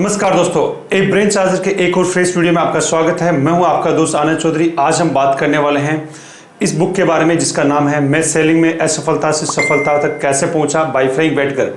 नमस्कार दोस्तों, एक ब्रेन चार्जर के एक और फ्रेश वीडियो में आपका स्वागत है। मैं हूं आपका दोस्त आनंद चौधरी। आज हम बात करने वाले हैं इस बुक के बारे में जिसका नाम है मैं सेलिंग में असफलता से सफलता तक कैसे पहुंचा बाय फ्रैंक बेटकर।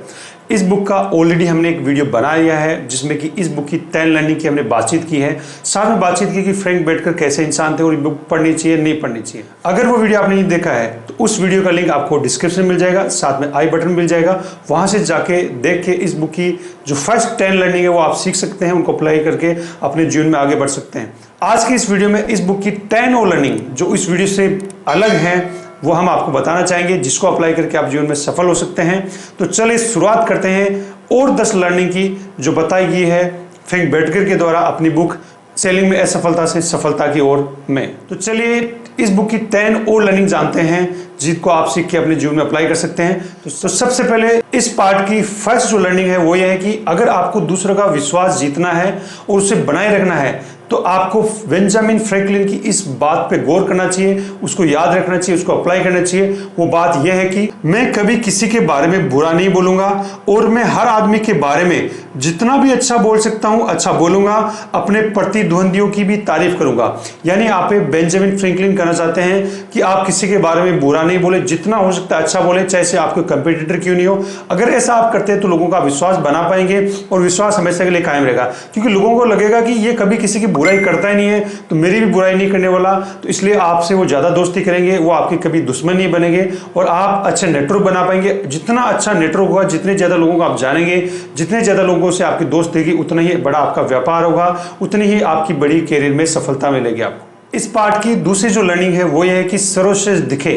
इस बुक का ऑलरेडी हमने एक वीडियो बनाया है जिसमें कि इस बुक की 10 लर्निंग की हमने बातचीत की है। साथ में बातचीत की कि फ्रैंक बेटकर कैसे इंसान थे और ये बुक पढ़नी चाहिए नहीं पढ़नी चाहिए। अगर वो वीडियो आपने नहीं देखा है तो उस वीडियो का लिंक आपको डिस्क्रिप्शन में मिल जाएगा, साथ में आई बटन मिल जाएगा। वहां से जाके देख के इस बुक की जो फर्स्ट 10 लर्निंग है वो आप सीख सकते हैं, उनको अप्लाई करके अपने जीवन में आगे बढ़ सकते हैं। आज की इस वीडियो में इस बुक की 10 और लर्निंग जो इस वीडियो से अलग है वो हम आपको बताना चाहेंगे, जिसको अप्लाई करके आप जीवन में सफल हो सकते हैं। तो चलिए शुरुआत करते हैं और 10 लर्निंग की जो बताई गई है फ्रैंक बेटकर के द्वारा अपनी बुक सेलिंग में असफलता से सफलता की ओर में। तो चलिए इस बुक की 10 और लर्निंग जानते हैं जिसको आप सीख के अपने जीवन में अप्लाई कर सकते हैं। तो सबसे पहले इस पार्ट की फर्स्ट जो लर्निंग है वो ये है कि अगर आपको दूसरों का विश्वास जीतना है और उसे बनाए रखना है तो आपको बेंजामिन फ्रैंकलिन की इस बात पे गौर करना चाहिए, उसको याद रखना चाहिए, उसको अप्लाई करना चाहिए। वो बात यह है कि मैं कभी किसी के बारे में बुरा नहीं बोलूंगा और मैं हर आदमी के बारे में जितना भी अच्छा बोल सकता हूं अच्छा बोलूंगा, अपने प्रतिद्वंदियों की भी तारीफ करूंगा। यानी आप बेंजामिन फ्रैंकलिन कहना चाहते हैं कि आप किसी के बारे में बुरा नहीं बोले, जितना हो सकता है अच्छा बोले, चाहे से आपके कंपटीटर क्यों नहीं हो। अगर ऐसा आप करते हैं तो लोगों का विश्वास बना पाएंगे और विश्वास हमेशा के लिए कायम रहेगा, क्योंकि लोगों को लगेगा कि ये कभी किसी की बुराई करता ही नहीं है तो मेरी भी बुराई नहीं करने वाला, तो इसलिए आपसे वो ज्यादा दोस्ती करेंगे, वो आपके कभी दुश्मन नहीं बनेंगे और आप अच्छे नेटवर्क बना पाएंगे। जितना अच्छा नेटवर्क होगा, जितने ज्यादा लोगों को आप जानेंगे, जितने ज्यादा लोगों से आपकी दोस्ती उतना ही बड़ा आपका व्यापार होगा, उतनी ही आपकी बड़ी कैरियर में सफलता मिलेगी आपको। इस पार्ट की दूसरी जो लर्निंग है वो ये है कि सर्वश्रेष्ठ दिखे,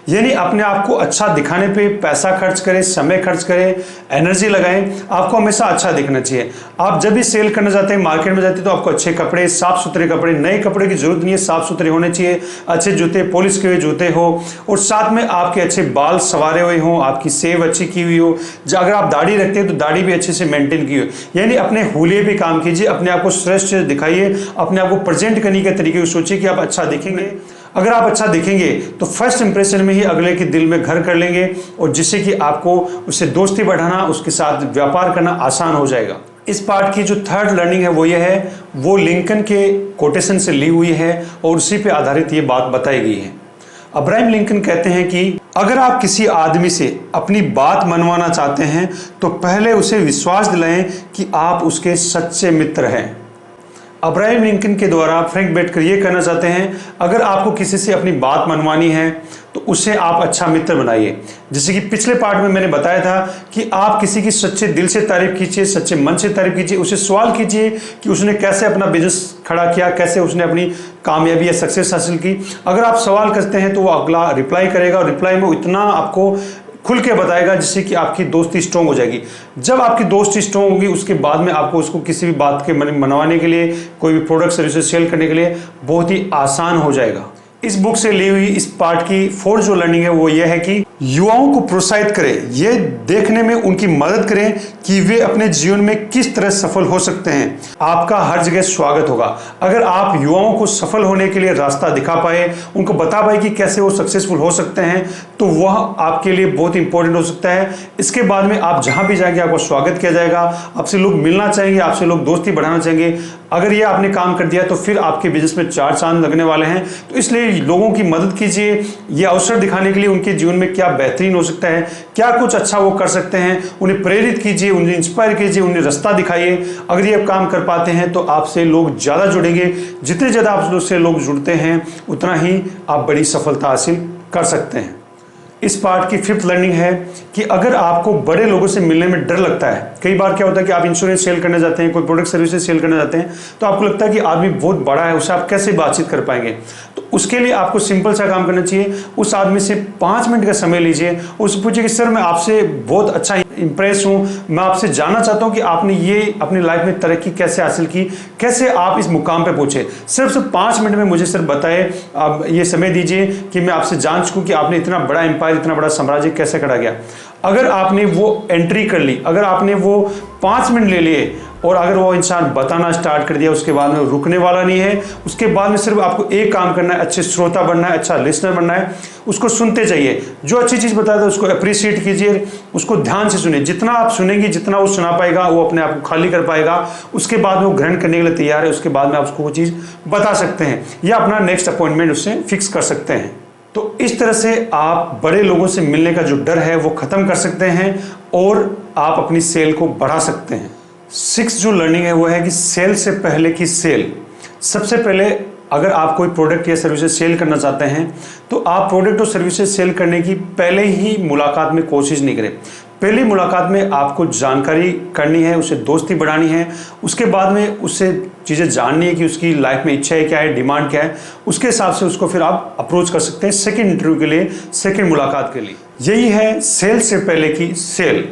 यानी अपने आप को अच्छा दिखाने पे पैसा खर्च करें, समय खर्च करें, एनर्जी लगाएं। आपको हमेशा अच्छा दिखना चाहिए। आप जब भी सेल करने जाते हैं, मार्केट में जाते हैं तो आपको अच्छे कपड़े, साफ सुथरे कपड़े, नए कपड़े की जरूरत नहीं है, साफ सुथरे होने चाहिए, अच्छे जूते, पॉलिश किए हुए जूते हो और साथ में आपके अच्छे बाल संवारे हुए हों, आपकी सेव अच्छी की हुई हो। अगर आप दाढ़ी रखते हैं तो दाढ़ी भी अच्छे से मेंटेन की हो। यानी अपने हुलिये भी काम कीजिए, अपने आप को श्रेष्ठ दिखाइए, अपने आप को प्रेजेंट करने के तरीके को सोचिए कि आप अच्छा दिखेंगे। अगर आप अच्छा दिखेंगे तो फर्स्ट इंप्रेशन में ही अगले के दिल में घर कर लेंगे और जिससे कि आपको उससे दोस्ती बढ़ाना, उसके साथ व्यापार करना आसान हो जाएगा। इस पार्ट की जो थर्ड लर्निंग है वो ये है, वो लिंकन के कोटेशन से ली हुई है और उसी पे आधारित ये बात बताई गई है। अब्राहम लिंकन कहते हैं कि अगर आप किसी आदमी से अपनी बात मनवाना चाहते हैं तो पहले उसे विश्वास दिलाएं कि आप उसके सच्चे मित्र हैं। अब्राहम लिंकन के द्वारा फ्रैंक बेटकर ये कहना चाहते हैं, अगर आपको किसी से अपनी बात मनवानी है तो उसे आप अच्छा मित्र बनाइए। जैसे कि पिछले पार्ट में मैंने बताया था कि आप किसी की सच्चे दिल से तारीफ कीजिए, सच्चे मन से तारीफ कीजिए, उसे सवाल कीजिए कि उसने कैसे अपना बिजनेस खड़ा किया, कैसे उसने अपनी कामयाबी या सक्सेस हासिल की। अगर आप सवाल करते हैं तो वो अगला रिप्लाई करेगा और रिप्लाई में इतना आपको खुल के बताएगा जिससे कि आपकी दोस्ती स्ट्रॉन्ग हो जाएगी। जब आपकी दोस्ती स्ट्रॉन्ग होगी उसके बाद में आपको उसको किसी भी बात के मनवाने के लिए, कोई भी प्रोडक्ट सर्विसेज सेल करने के लिए बहुत ही आसान हो जाएगा। इस बुक से ली हुई इस पार्ट की फोर्थ जो लर्निंग है वो ये है कि युवाओं को प्रोत्साहित करें, ये देखने में उनकी मदद करें कि वे अपने जीवन में किस तरह सफल हो सकते हैं। आपका हर जगह स्वागत होगा। अगर आप युवाओं को सफल होने के लिए रास्ता दिखा पाए, उनको बता पाए कि कैसे वो सक्सेसफुल हो सकते हैं, तो वह आपके लिए बहुत इंपॉर्टेंट हो सकता है। इसके बाद में आप जहां भी जाएंगे आपको स्वागत किया जाएगा, आपसे लोग मिलना चाहेंगे, आपसे लोग दोस्ती बढ़ाना चाहेंगे। अगर ये आपने काम कर दिया तो फिर आपके बिजनेस में 4 चांद लगने वाले हैं। तो इसलिए लोगों की मदद कीजिए, ये अवसर दिखाने के लिए उनके जीवन में क्या बेहतरीन हो सकता है, क्या कुछ अच्छा वो कर सकते हैं, उन्हें प्रेरित कीजिए, उन्हें इंस्पायर कीजिए, उन्हें रास्ता दिखाइए। अगर ये काम कर पाते हैं तो आपसे लोग ज़्यादा जुड़ेंगे। जितने ज़्यादा आपसे लोग जुड़ते हैं उतना ही आप बड़ी सफलता हासिल कर सकते हैं। इस पार्ट की फिफ्थ लर्निंग है कि अगर आपको बड़े लोगों से मिलने में डर लगता है, कई बार क्या होता है कि आप इंश्योरेंस सेल करने जाते हैं, कोई प्रोडक्ट सर्विसेज सेल करने जाते हैं तो आपको लगता है कि आदमी बहुत बड़ा है, उससे आप कैसे बातचीत कर पाएंगे। तो उसके लिए आपको सिंपल सा काम करना चाहिए, उस आदमी से 5 मिनट का समय लीजिए, उससे पूछिए कि सर मैं आपसे बहुत अच्छा इंप्रेस हूँ, मैं आपसे जानना चाहता हूँ कि आपने ये अपनी लाइफ में तरक्की कैसे हासिल की, कैसे आप इस मुकाम पे पहुंचे। सिर्फ 5 मिनट में मुझे सर बताए, आप ये समय दीजिए कि मैं आपसे जान सकूँ कि आपने इतना बड़ा एम्पायर, इतना बड़ा साम्राज्य कैसे खड़ा किया। अगर आपने वो एंट्री कर ली, अगर आपने वो 5 मिनट ले लिए और अगर वो इंसान बताना स्टार्ट कर दिया उसके बाद में रुकने वाला नहीं है। उसके बाद में सिर्फ आपको एक काम करना है, अच्छे श्रोता बनना है, अच्छा लिसनर बनना है, उसको सुनते जाइए। जो अच्छी चीज़ बताता है उसको अप्रिशिएट कीजिए, उसको ध्यान से सुनिए। जितना आप सुनेंगे जितना वो सुना पाएगा वो अपने आप को खाली कर पाएगा, उसके बाद में वो ग्रहण करने के लिए तैयार है, उसके बाद में आप उसको वो चीज़ बता सकते हैं या अपना नेक्स्ट अपॉइंटमेंट उससे फिक्स कर सकते हैं। तो इस तरह से आप बड़े लोगों से मिलने का जो डर है वो ख़त्म कर सकते हैं और आप अपनी सेल को बढ़ा सकते हैं। 6 जो लर्निंग है वो है कि सेल से पहले की सेल। सबसे पहले अगर आप कोई प्रोडक्ट या सर्विसेज सेल करना चाहते हैं तो आप प्रोडक्ट और सर्विसेज सेल करने की पहले ही मुलाकात में कोशिश नहीं करें। पहली मुलाकात में आपको जानकारी करनी है, उसे दोस्ती बढ़ानी है, उसके बाद में उससे चीज़ें जाननी है कि उसकी लाइफ में इच्छा है क्या है, डिमांड क्या है, उसके हिसाब से उसको फिर आप अप्रोच कर सकते हैं सेकंड इंटरव्यू के लिए, सेकंड मुलाकात के लिए। यही है सेल से पहले की सेल,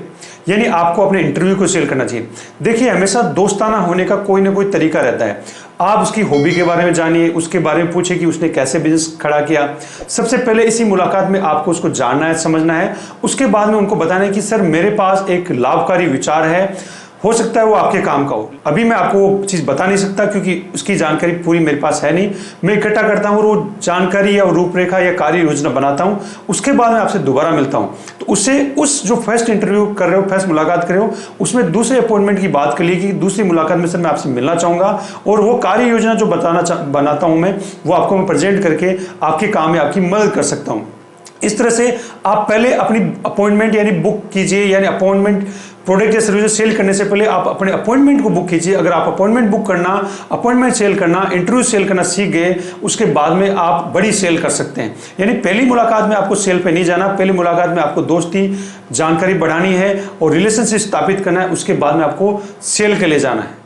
यानी आपको अपने इंटरव्यू को सेल करना चाहिए। देखिए, हमेशा दोस्ताना होने का कोई ना कोई तरीका रहता है। आप उसकी हॉबी के बारे में जानिए, उसके बारे में पूछिए कि उसने कैसे बिजनेस खड़ा किया। सबसे पहले इसी मुलाकात में आपको उसको जानना है, समझना है। उसके बाद में उनको बताना है कि सर मेरे पास एक लाभकारी विचार है, हो सकता है वो आपके काम का हो। अभी मैं आपको वो चीज़ बता नहीं सकता क्योंकि उसकी जानकारी पूरी मेरे पास है नहीं। मैं इकट्ठा करता हूँ और वो जानकारी या रूपरेखा या कार्य योजना बनाता हूँ, उसके बाद मैं आपसे दोबारा मिलता हूँ। तो उससे उस जो फर्स्ट इंटरव्यू कर रहे हो, फर्स्ट मुलाकात कर रहे हो, उसमें दूसरे अपॉइंटमेंट की बात कर ली कि दूसरी मुलाकात में सर मैं आपसे मिलना चाहूँगा और वो कार्य योजना जो बनाता हूँ मैं, वो आपको मैं प्रेजेंट करके आपके काम में आपकी मदद कर सकता हूँ। इस तरह से आप पहले अपनी अपॉइंटमेंट यानी बुक कीजिए, यानी अपॉइंटमेंट प्रोडक्ट या सर्विस सेल करने से पहले आप अपने अपॉइंटमेंट को बुक कीजिए। अगर आप अपॉइंटमेंट बुक करना, अपॉइंटमेंट सेल करना, इंटरव्यू सेल करना सीख गए, उसके बाद में आप बड़ी सेल कर सकते हैं। यानी पहली मुलाकात में आपको सेल पे नहीं जाना, पहली मुलाकात में आपको दोस्ती, जानकारी बढ़ानी है और रिलेशनशिप स्थापित करना है, उसके बाद में आपको सेल के लिए जाना है।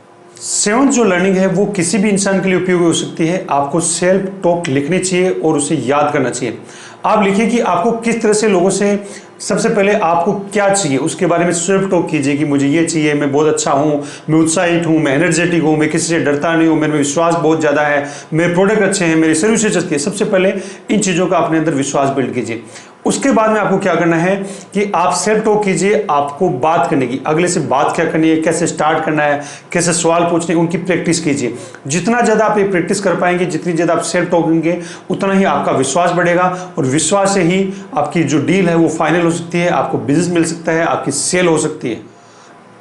7th जो लर्निंग है वो किसी भी इंसान के लिए उपयोगी हो सकती है। आपको सेल्फ टॉक लिखनी चाहिए और उसे याद करना चाहिए। आप लिखिए कि आपको किस तरह से लोगों से, सबसे पहले आपको क्या चाहिए उसके बारे में सेल्फ टॉक कीजिए कि मुझे ये चाहिए, मैं बहुत अच्छा हूँ, मैं उत्साहित हूँ, मैं एनर्जेटिक हूँ, मैं किसी से डरता नहीं हूँ, मेरे में विश्वास बहुत ज़्यादा है, मेरे प्रोडक्ट अच्छे हैं, मेरी सर्विसेज अच्छी है। सबसे पहले इन चीज़ों का अपने अंदर विश्वास बिल्ड कीजिए। उसके बाद में आपको क्या करना है कि आप सेल्फ टॉक कीजिए। आपको बात करने की, अगले से बात क्या करनी है, कैसे स्टार्ट करना है, कैसे सवाल पूछने, उनकी प्रैक्टिस कीजिए। जितना ज़्यादा आप ये प्रैक्टिस कर पाएंगे, जितनी ज़्यादा आप सेल्फ टॉक करेंगे, उतना ही आपका विश्वास बढ़ेगा और विश्वास से ही आपकी जो डील है वो फाइनल हो सकती है, आपको बिजनेस मिल सकता है, आपकी सेल हो सकती है।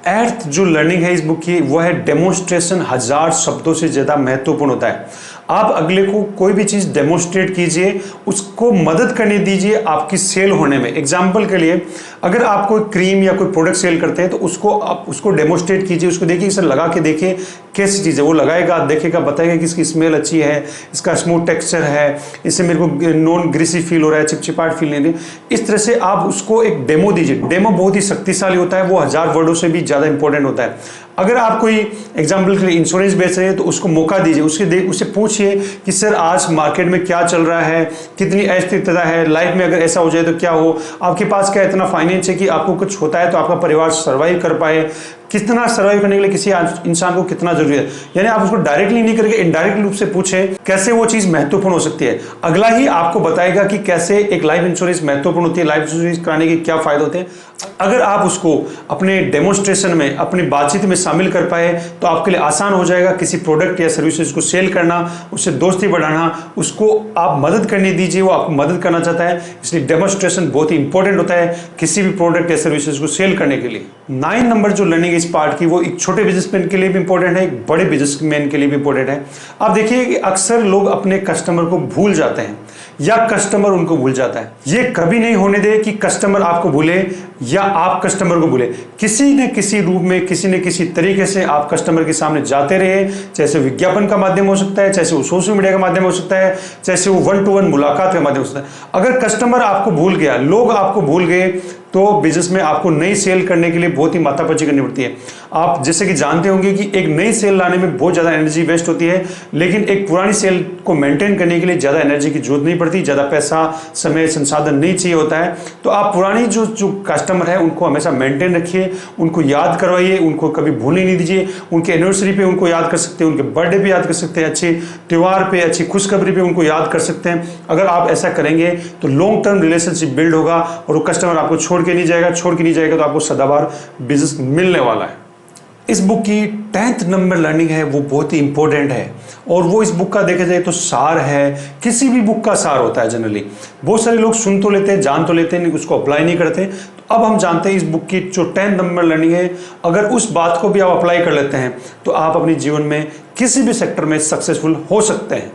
8th जो लर्निंग है इस बुक की वो है डेमोन्स्ट्रेशन 1000 शब्दों से ज़्यादा महत्वपूर्ण होता है। आप अगले को कोई भी चीज़ डेमोन्स्ट्रेट कीजिए, उसको मदद करने दीजिए आपकी सेल होने में। एग्जाम्पल के लिए, अगर आप कोई क्रीम या कोई प्रोडक्ट सेल करते हैं तो उसको डेमोन्स्ट्रेट कीजिए, उसको देखिए, इसे लगा के देखिए कैसी चीज़ है। वो लगाएगा, देखेगा, बताएगा कि इसकी स्मेल अच्छी है, इसका स्मूथ टेक्सचर है, इससे मेरे को नॉन ग्रीसी फील हो रहा है, चिपचिपाहट फील नहीं। इस तरह से आप उसको एक डेमो दीजिए। डेमो बहुत ही शक्तिशाली होता है, वो 1000 वर्डों से भी ज़्यादा इंपॉर्टेंट होता है। अगर आप कोई एग्जाम्पल के लिए इंश्योरेंस बेच रहे हैं तो उसको मौका दीजिए, उससे पूछिए कि सर आज मार्केट में क्या चल रहा है, कितनी अस्थिरता है, लाइफ में अगर ऐसा हो जाए तो क्या हो, आपके पास क्या इतना फाइनेंस है कि आपको कुछ होता है तो आपका परिवार सर्वाइव कर पाए, कितना सर्वाइव करने के लिए किसी इंसान को कितना जरूरी है। यानी आप उसको डायरेक्टली नहीं करके इनडायरेक्ट रूप से पूछें कैसे वो चीज़ महत्वपूर्ण हो सकती है। अगला ही आपको बताएगा कि कैसे एक लाइफ इंश्योरेंस महत्वपूर्ण होती है, लाइफ इंश्योरेंस कराने के क्या फायदे होते हैं। अगर आप उसको अपने डेमोन्स्ट्रेशन में, अपनी बातचीत में शामिल कर पाए तो आपके लिए आसान हो जाएगा किसी प्रोडक्ट या सर्विसेज को सेल करना, उससे दोस्ती बढ़ाना। उसको आप मदद करने दीजिए, वो आपको मदद करना चाहता है, इसलिए डेमोन्स्ट्रेशन बहुत ही इंपॉर्टेंट होता है किसी भी प्रोडक्ट या सर्विसेज को सेल करने के लिए। 9 नंबर जो लर्निंग इस पार्ट की वो एक छोटे बिजनेसमैन के लिए भी इंपॉर्टेंट है, एक बड़े बिजनेसमैन के लिए भी इंपॉर्टेंट है। आप देखिए कि अक्सर लोग अपने कस्टमर को भूल जाते हैं या कस्टमर उनको भूल जाता है। ये कभी नहीं होने दे कि कस्टमर आपको भूले या आप कस्टमर को भूले। किसी न किसी रूप में, किसी न किसी तरीके से आप कस्टमर के सामने जाते रहे, चाहे विज्ञापन का माध्यम हो सकता है, चाहे वो सोशल मीडिया का माध्यम हो सकता है, चाहे वो 1-to-1 मुलाकात का माध्यम हो सकता है। अगर कस्टमर आपको भूल गया, लोग आपको भूल गए, तो बिजनेस में आपको नई सेल करने के लिए बहुत ही माथापच्ची करनी पड़ती है। आप जैसे कि जानते होंगे कि एक नई सेल लाने में बहुत ज़्यादा एनर्जी वेस्ट होती है, लेकिन एक पुरानी सेल को मेंटेन करने के लिए ज़्यादा एनर्जी की जरूरत नहीं पड़ती, ज़्यादा पैसा, समय, संसाधन नहीं चाहिए होता है। तो आप पुरानी जो कस्टमर है उनको हमेशा मेंटेन रखिए, उनको याद करवाइए, उनको कभी भूलने नहीं दीजिए। उनके एनिवर्सरी पे उनको याद कर सकते हैं, उनके बर्थडे पे याद कर सकते हैं, अच्छे त्यौहार पे, अच्छी खुशखबरी पे उनको याद कर सकते हैं। अगर आप ऐसा करेंगे तो लॉन्ग टर्म रिलेशनशिप बिल्ड होगा और वो कस्टमर आपको छोड़ के नहीं जाएगा तो आपको सदाबहार बिजनेस मिलने वाला है। इस बुक की 10th नंबर लर्निंग है वो बहुत ही इंपॉर्टेंट है और वो इस बुक का देखा जाए तो सार है। किसी भी बुक का सार होता है जनरली। बहुत सारे लोग सुन तो लेते हैं, जान तो लेते हैं, उसको अप्लाई नहीं करते। तो अब हम जानते हैं इस बुक की जो 10th नंबर लर्निंग है, अगर उस बात को भी आप अप्लाई कर लेते हैं तो आप अपने जीवन में किसी भी सेक्टर में सक्सेसफुल हो सकते हैं।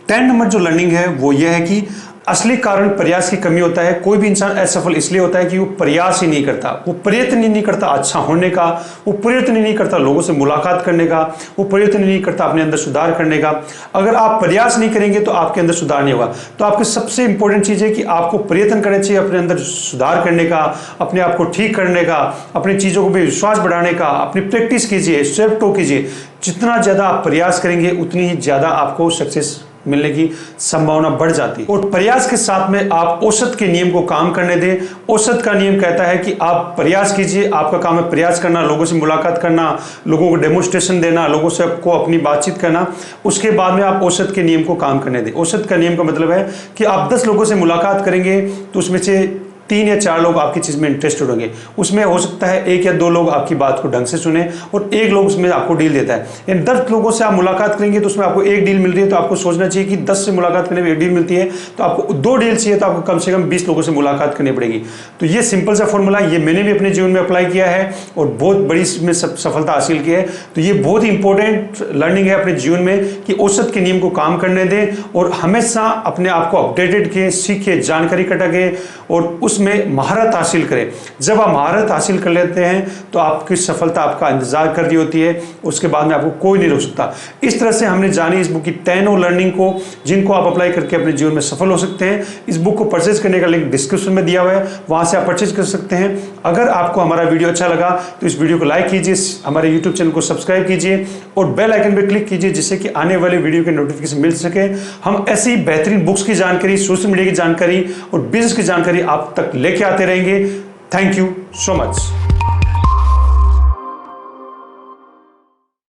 10 नंबर जो लर्निंग है वो यह है कि असली कारण प्रयास की कमी होता है। कोई भी इंसान असफल इसलिए होता है कि वो प्रयास ही नहीं करता, वो प्रयत्न ही नहीं करता अच्छा होने का, वो प्रयत्न ही नहीं करता लोगों से मुलाकात करने का, वो प्रयत्न ही नहीं करता अपने अंदर सुधार करने का। अगर आप प्रयास नहीं करेंगे तो आपके अंदर सुधार नहीं होगा। तो आपकी सबसे इंपॉर्टेंट चीज़ है कि आपको प्रयत्न करना चाहिए अपने अंदर सुधार करने का, अपने आप को ठीक करने का, अपनी चीज़ों को भी विश्वास बढ़ाने का। अपनी प्रैक्टिस कीजिए, सेल्फ टॉक कीजिए। जितना ज़्यादा आप प्रयास करेंगे उतनी ही ज़्यादा आपको सक्सेस मिलने की संभावना बढ़ जाती है। और प्रयास के साथ में आप औसत के नियम को काम करने दें। औसत का नियम कहता है कि आप प्रयास कीजिए, आपका काम है प्रयास करना, लोगों से मुलाकात करना, लोगों को डेमोन्स्ट्रेशन देना, लोगों से आपको अपनी बातचीत करना। उसके बाद में आप औसत के नियम को काम करने दें। औसत का नियम का मतलब है कि आप 10 लोगों से मुलाकात करेंगे तो उसमें से 3 या 4 लोग आपकी चीज़ में इंटरेस्टेड होंगे। उसमें हो सकता है 1 या 2 लोग आपकी बात को ढंग से सुने और 1 लोग उसमें आपको डील देता है। इन 10 लोगों से आप मुलाकात करेंगे तो उसमें आपको 1 डील मिल रही है, तो आपको सोचना चाहिए कि 10 से मुलाकात करने में 1 डील मिलती है तो आपको 2 डील चाहिए, तो आपको कम से कम 20 लोगों से मुलाकात करनी पड़ेगी। तो ये सिंपल सा फॉर्मूला, ये मैंने भी अपने जीवन में अप्लाई किया है और बहुत बड़ी इसमें सफलता हासिल की है। तो ये बहुत ही इंपॉर्टेंट लर्निंग है अपने जीवन में कि औसत के नियम को काम करने दें और हमेशा अपने आप को अपडेटेड किए, सीखे, जानकारी इकट्ठा और उसमें महारत हासिल करें। जब आप महारत हासिल कर लेते हैं तो आपकी सफलता आपका इंतजार कर रही होती है, उसके बाद में आपको कोई नहीं रोक सकता। इस तरह से हमने जानी इस बुक की 10 लर्निंग को, जिनको आप अप्लाई करके अपने जीवन में सफल हो सकते हैं। इस बुक को परचेज करने का लिंक डिस्क्रिप्शन में दिया हुआ है, वहां से आप परचेज कर सकते हैं। अगर आपको हमारा वीडियो अच्छा लगा तो इस वीडियो को लाइक कीजिए, हमारे यूट्यूब चैनल को सब्सक्राइब कीजिए और बेल आइकन पर क्लिक कीजिए, जिससे कि आने वाले वीडियो के नोटिफिकेशन मिल सके। हम ऐसी बेहतरीन बुक्स की जानकारी, सोशल मीडिया की जानकारी और बिजनेस की जानकारी आप तक लेके आते रहेंगे। Thank you so much.